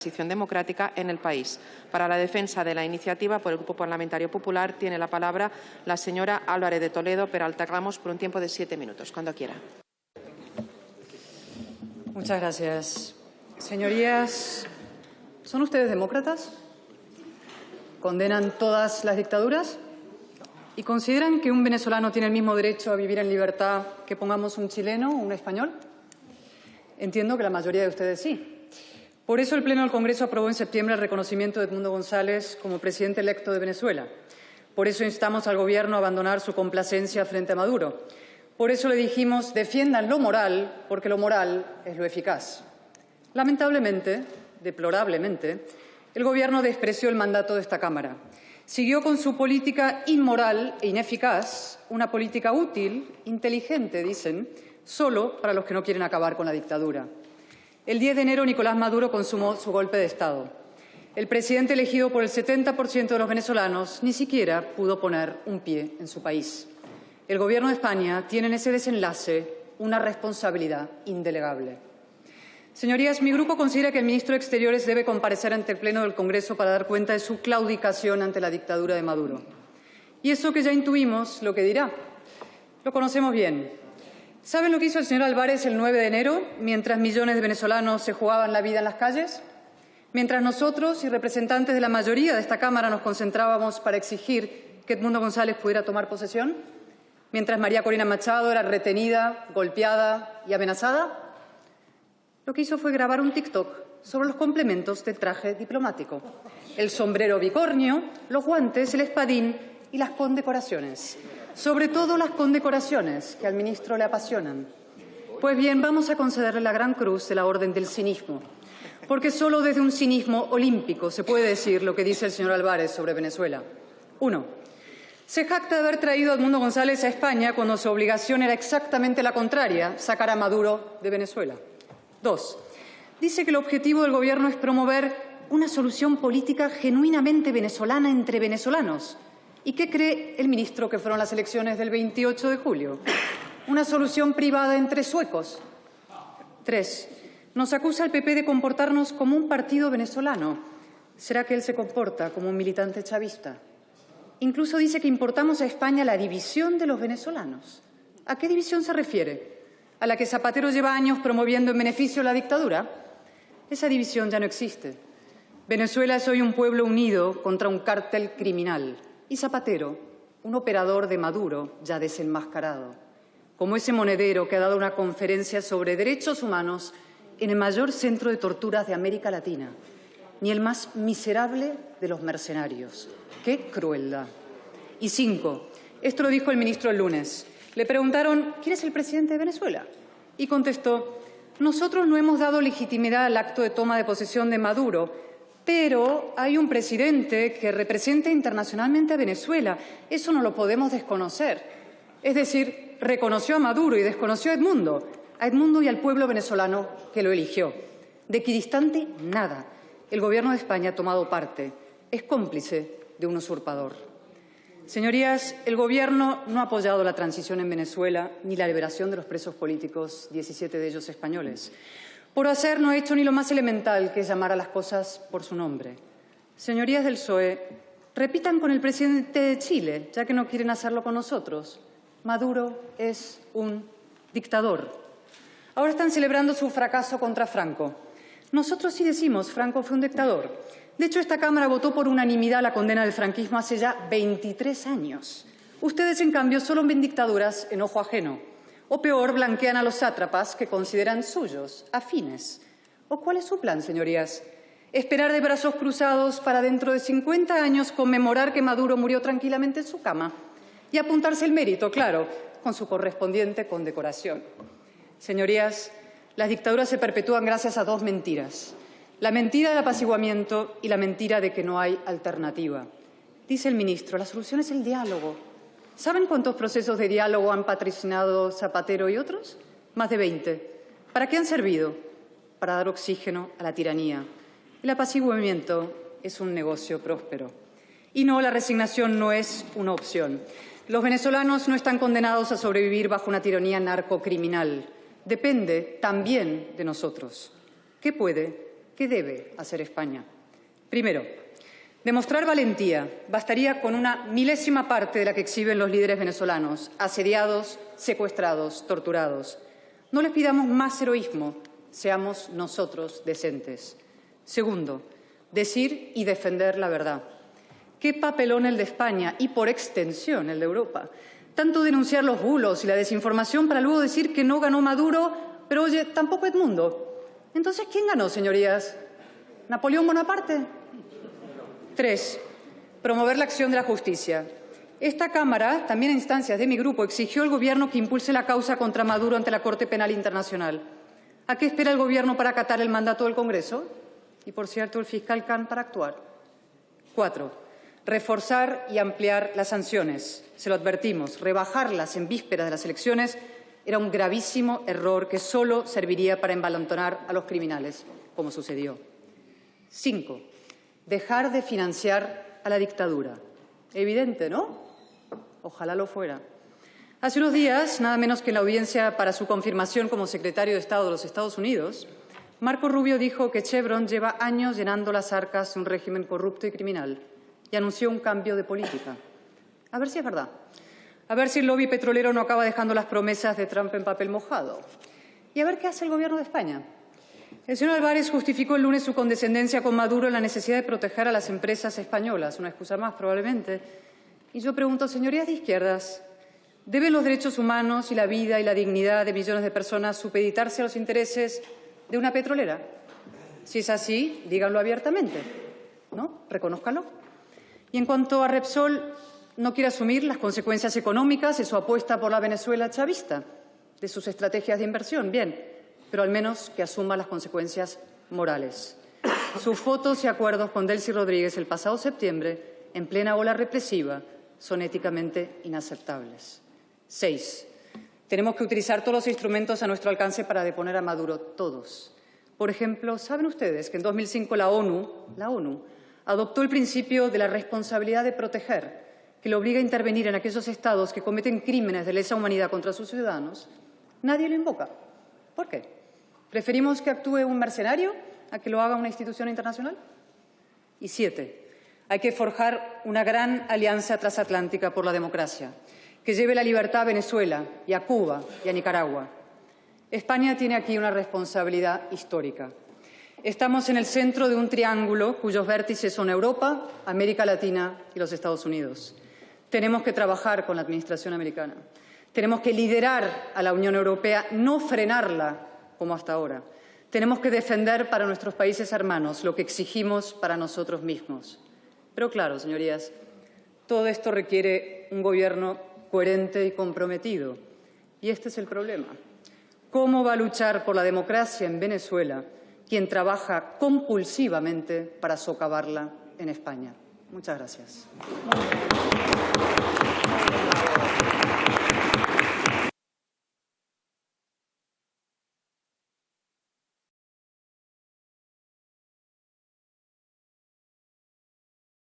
transición democrática en el país. Para la defensa de la iniciativa por el Grupo Parlamentario Popular tiene la palabra la señora Álvarez de Toledo Peralta Ramos por un tiempo de 7 minutos, cuando quiera. Muchas gracias. Señorías, ¿son ustedes demócratas? ¿Condenan todas las dictaduras? ¿Y consideran que un venezolano tiene el mismo derecho a vivir en libertad que, pongamos, un chileno o un español? Entiendo que la mayoría de ustedes sí. Por eso el Pleno del Congreso aprobó en septiembre el reconocimiento de Edmundo González como presidente electo de Venezuela. Por eso instamos al Gobierno a abandonar su complacencia frente a Maduro. Por eso le dijimos, defiendan lo moral, porque lo moral es lo eficaz. Lamentablemente, deplorablemente, el Gobierno despreció el mandato de esta Cámara. Siguió con su política inmoral e ineficaz, una política útil, inteligente, dicen, solo para los que no quieren acabar con la dictadura. El 10 de enero, Nicolás Maduro consumó su golpe de Estado. El presidente elegido por el 70% de los venezolanos ni siquiera pudo poner un pie en su país. El Gobierno de España tiene en ese desenlace una responsabilidad indelegable. Señorías, mi grupo considera que el ministro de Exteriores debe comparecer ante el Pleno del Congreso para dar cuenta de su claudicación ante la dictadura de Maduro. Y eso que ya intuimos lo que dirá. Lo conocemos bien. ¿Saben lo que hizo el señor Álvarez el 9 de enero, mientras millones de venezolanos se jugaban la vida en las calles? Mientras nosotros y representantes de la mayoría de esta Cámara nos concentrábamos para exigir que Edmundo González pudiera tomar posesión, mientras María Corina Machado era retenida, golpeada y amenazada, lo que hizo fue grabar un TikTok sobre los complementos del traje diplomático: el sombrero bicornio, los guantes, el espadín y las condecoraciones. Sobre todo las condecoraciones, que al ministro le apasionan. Pues bien, vamos a concederle la Gran Cruz de la Orden del Cinismo, porque solo desde un cinismo olímpico se puede decir lo que dice el señor Álvarez sobre Venezuela. 1. Se jacta de haber traído a Edmundo González a España cuando su obligación era exactamente la contraria: sacar a Maduro de Venezuela. 2. Dice que el objetivo del Gobierno es promover una solución política genuinamente venezolana entre venezolanos. ¿Y qué cree el ministro que fueron las elecciones del 28 de julio? Una solución privada entre suecos. 3. Nos acusa el PP de comportarnos como un partido venezolano. ¿Será que él se comporta como un militante chavista? Incluso dice que importamos a España la división de los venezolanos. ¿A qué división se refiere? ¿A la que Zapatero lleva años promoviendo en beneficio de la dictadura? Esa división ya no existe. Venezuela es hoy un pueblo unido contra un cártel criminal. Y Zapatero, un operador de Maduro ya desenmascarado, como ese monedero que ha dado una conferencia sobre derechos humanos en el mayor centro de torturas de América Latina, ni el más miserable de los mercenarios. ¡Qué crueldad! Y 5. Esto lo dijo el ministro el lunes. Le preguntaron ¿quién es el presidente de Venezuela? Y contestó: nosotros no hemos dado legitimidad al acto de toma de posesión de Maduro, pero hay un presidente que representa internacionalmente a Venezuela. Eso no lo podemos desconocer. Es decir, reconoció a Maduro y desconoció a Edmundo y al pueblo venezolano que lo eligió. De equidistante, nada. El Gobierno de España ha tomado parte. Es cómplice de un usurpador. Señorías, el Gobierno no ha apoyado la transición en Venezuela ni la liberación de los presos políticos, 17 de ellos españoles. Por hacer no ha hecho ni lo más elemental, que es llamar a las cosas por su nombre. Señorías del PSOE, repitan con el presidente de Chile, ya que no quieren hacerlo con nosotros. Maduro es un dictador. Ahora están celebrando su fracaso contra Franco. Nosotros sí decimos Franco fue un dictador. De hecho, esta Cámara votó por unanimidad la condena del franquismo hace ya 23 años. Ustedes, en cambio, solo ven dictaduras en ojo ajeno. O peor, blanquean a los sátrapas que consideran suyos, afines. ¿O cuál es su plan, señorías? ¿Esperar de brazos cruzados para dentro de 50 años conmemorar que Maduro murió tranquilamente en su cama? Y apuntarse el mérito, claro, con su correspondiente condecoración. Señorías, las dictaduras se perpetúan gracias a 2 mentiras. La mentira del apaciguamiento y la mentira de que no hay alternativa. Dice el ministro, la solución es el diálogo. ¿Saben cuántos procesos de diálogo han patrocinado Zapatero y otros? Más de 20. ¿Para qué han servido? Para dar oxígeno a la tiranía. El apaciguamiento es un negocio próspero. Y no, la resignación no es una opción. Los venezolanos no están condenados a sobrevivir bajo una tiranía narcocriminal. Depende también de nosotros. ¿Qué puede ¿Qué debe hacer España? Primero, demostrar valentía. Bastaría con una milésima parte de la que exhiben los líderes venezolanos, asediados, secuestrados, torturados. No les pidamos más heroísmo, seamos nosotros decentes. Segundo, decir y defender la verdad. ¿Qué papelón el de España y, por extensión, el de Europa? Tanto denunciar los bulos y la desinformación para luego decir que no ganó Maduro, pero, oye, tampoco Edmundo. Entonces, ¿quién ganó, señorías? ¿Napoleón Bonaparte? 3. Promover la acción de la justicia. Esta Cámara, también a instancias de mi grupo, exigió al Gobierno que impulse la causa contra Maduro ante la Corte Penal Internacional. ¿A qué espera el Gobierno para acatar el mandato del Congreso? Y, por cierto, el fiscal Khan para actuar. 4. Reforzar y ampliar las sanciones. Se lo advertimos, rebajarlas en vísperas de las elecciones era un gravísimo error que solo serviría para envalentonar a los criminales, como sucedió. 5. Dejar de financiar a la dictadura. Evidente, ¿no? Ojalá lo fuera. Hace unos días, nada menos que en la audiencia para su confirmación como secretario de Estado de los Estados Unidos, Marco Rubio dijo que Chevron lleva años llenando las arcas de un régimen corrupto y criminal y anunció un cambio de política. A ver si es verdad. A ver si el lobby petrolero no acaba dejando las promesas de Trump en papel mojado. Y a ver qué hace el Gobierno de España. El señor Álvarez justificó el lunes su condescendencia con Maduro en la necesidad de proteger a las empresas españolas, una excusa más probablemente. Y yo pregunto, señorías de izquierdas, ¿deben los derechos humanos y la vida y la dignidad de millones de personas supeditarse a los intereses de una petrolera? Si es así, díganlo abiertamente, ¿no? Reconózcanlo. Y en cuanto a Repsol, no quiere asumir las consecuencias económicas de su apuesta por la Venezuela chavista, de sus estrategias de inversión, bien, pero al menos que asuma las consecuencias morales. Sus fotos y acuerdos con Delcy Rodríguez el pasado septiembre, en plena ola represiva, son éticamente inaceptables. 6. Tenemos que utilizar todos los instrumentos a nuestro alcance para deponer a Maduro, todos. Por ejemplo, ¿saben ustedes que en 2005 la ONU adoptó el principio de la responsabilidad de proteger, que le obliga a intervenir en aquellos estados que cometen crímenes de lesa humanidad contra sus ciudadanos? Nadie lo invoca. ¿Por qué? ¿Preferimos que actúe un mercenario a que lo haga una institución internacional? Y 7. Hay que forjar una gran alianza transatlántica por la democracia, que lleve la libertad a Venezuela y a Cuba y a Nicaragua. España tiene aquí una responsabilidad histórica. Estamos en el centro de un triángulo cuyos vértices son Europa, América Latina y los Estados Unidos. Tenemos que trabajar con la Administración americana. Tenemos que liderar a la Unión Europea, no frenarla como hasta ahora. Tenemos que defender para nuestros países hermanos lo que exigimos para nosotros mismos. Pero claro, señorías, todo esto requiere un gobierno coherente y comprometido. Y este es el problema. ¿Cómo va a luchar por la democracia en Venezuela quien trabaja compulsivamente para socavarla en España? Muchas gracias.